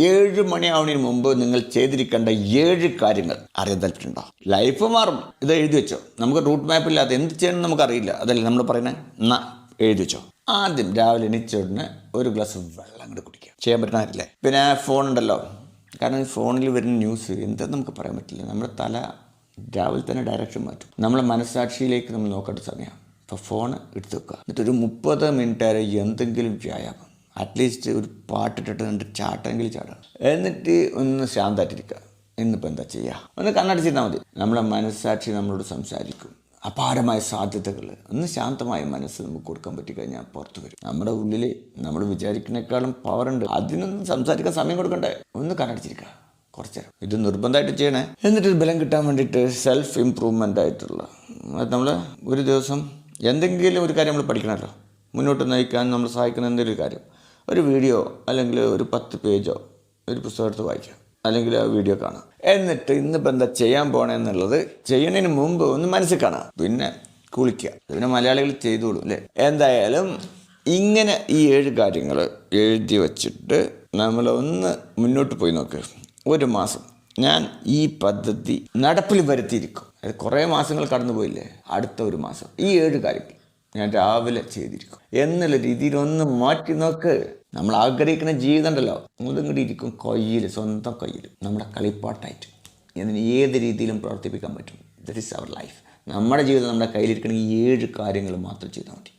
7 മണിയാവുന്നതിന് മുമ്പ് നിങ്ങൾ ചെയ്തിരിക്കേണ്ട 7 കാര്യങ്ങൾ അറിയാൻ താല്പര്യമുണ്ടോ? ലൈഫ് മാറും. ഇത് എഴുതി വെച്ചോ. നമുക്ക് റൂട്ട് മാപ്പില്ലാതെ എന്ത് ചെയ്യണമെന്ന് നമുക്കറിയില്ല. അതല്ലേ നമ്മൾ പറയുന്നത്? എന്നാ എഴുതി വെച്ചോ. ആദ്യം രാവിലെ എണീച്ച ഉടനെ ഒരു ഗ്ലാസ് വെള്ളം കൂടെ കുടിക്കുക. ചെയ്യാൻ പറ്റുന്ന കാര്യമില്ലേ? പിന്നെ ഫോൺ ഉണ്ടല്ലോ. കാരണം ഈ ഫോണിൽ വരുന്ന ന്യൂസ് എന്തെന്ന് നമുക്ക് പറയാൻ പറ്റില്ല. നമ്മുടെ തല രാവിലെ തന്നെ ഡയറക്ഷൻ മാറ്റും. നമ്മളെ മനസ്സാക്ഷിയിലേക്ക് നമ്മൾ നോക്കേണ്ട സമയമാണ്. അപ്പോൾ ഫോൺ എടുത്ത് വെക്കുക. എന്നിട്ടൊരു 30 മിനിറ്റ് വരെ എന്തെങ്കിലും വ്യായാമം, അറ്റ്ലീസ്റ്റ് ഒരു പാട്ടിട്ടിട്ട് 2 ചാട്ടെങ്കിലും ചാടണം. എന്നിട്ട് ഒന്ന് ശാന്തമായിട്ടിരിക്കുക. ഇന്നിപ്പോൾ എന്താ ചെയ്യുക? ഒന്ന് കണ്ണടച്ചിരുന്നാൽ മതി. നമ്മളെ മനസ്സാക്ഷി നമ്മളോട് സംസാരിക്കും. അപാരമായ സാധ്യതകൾ ഒന്ന് ശാന്തമായ മനസ്സ് നമുക്ക് കൊടുക്കാൻ പറ്റിക്കഴിഞ്ഞാൽ പുറത്ത് വരും. നമ്മുടെ ഉള്ളിൽ നമ്മൾ വിചാരിക്കുന്നേക്കാളും പവറുണ്ട്. അതിനൊന്നും സംസാരിക്കാൻ സമയം കൊടുക്കണ്ടേ? ഒന്ന് കണ്ണടച്ചിരിക്കുക കുറച്ച് നേരം. ഇത് നിർബന്ധമായിട്ട് ചെയ്യണേ. എന്നിട്ട് ബലം കിട്ടാൻ വേണ്ടിയിട്ട് സെൽഫ് ഇമ്പ്രൂവ്മെൻ്റ് ആയിട്ടുള്ള നമ്മൾ ഒരു ദിവസം എന്തെങ്കിലും ഒരു കാര്യം നമ്മൾ പഠിക്കണമല്ലോ. മുന്നോട്ട് നയിക്കാൻ നമ്മൾ സഹായിക്കുന്ന എന്തെങ്കിലും കാര്യം, ഒരു വീഡിയോ അല്ലെങ്കിൽ ഒരു 10 പേജോ ഒരു പുസ്തകം എടുത്ത് വായിക്കുക, അല്ലെങ്കിൽ ആ വീഡിയോ കാണാം. എന്നിട്ട് ഇന്നിപ്പോൾ എന്താ ചെയ്യാൻ പോകണമെന്നുള്ളത് ചെയ്യുന്നതിന് മുമ്പ് ഒന്ന് മനസ്സിൽ കാണാം. പിന്നെ കുളിക്കുക. പിന്നെ മലയാളികൾ ചെയ്തോളൂ അല്ലേ? എന്തായാലും ഇങ്ങനെ ഈ 7 കാര്യങ്ങൾ എഴുതി വച്ചിട്ട് നമ്മളൊന്ന് മുന്നോട്ട് പോയി നോക്കുക. ഒരു മാസം ഞാൻ ഈ പദ്ധതി നടപ്പിൽ വരുത്തിയിരിക്കും. അത് കുറേ മാസങ്ങൾ കടന്നു പോയില്ലേ? അടുത്ത ഒരു മാസം ഈ 7 കാര്യങ്ങൾ ഞാൻ രാവിലെ ചെയ്തിരിക്കും എന്നുള്ള രീതിയിൽ ഒന്ന് മാറ്റി നോക്ക്. നമ്മൾ ആഗ്രഹിക്കുന്ന ജീവിതം ഉണ്ടല്ലോ, മുതങ്ങടി ഇരിക്കും കയ്യിൽ, സ്വന്തം കയ്യിൽ, നമ്മുടെ കളിപ്പാട്ടായിട്ട്. ഇതിന് ഏത് രീതിയിലും പ്രവർത്തിപ്പിക്കാൻ പറ്റും. That is our life. നമ്മുടെ ജീവിതം നമ്മുടെ കയ്യിലിരിക്കണമെങ്കിൽ 7 കാര്യങ്ങൾ മാത്രം ചെയ്താൽ മതി.